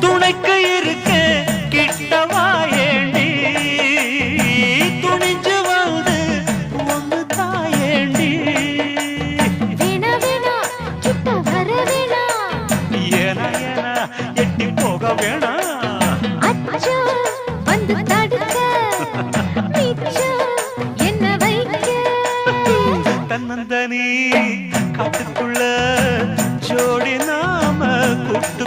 துணைக்கு இருக்க கிட்டவா ஏண்டி துணிஞ்சு வந்து ஒன்று தாயேண்டி ஏனா ஏனா எட்டி போக வேணா தன்னந்தனி காட்டுக்குள்ள ஜோடி நாம கூட்டு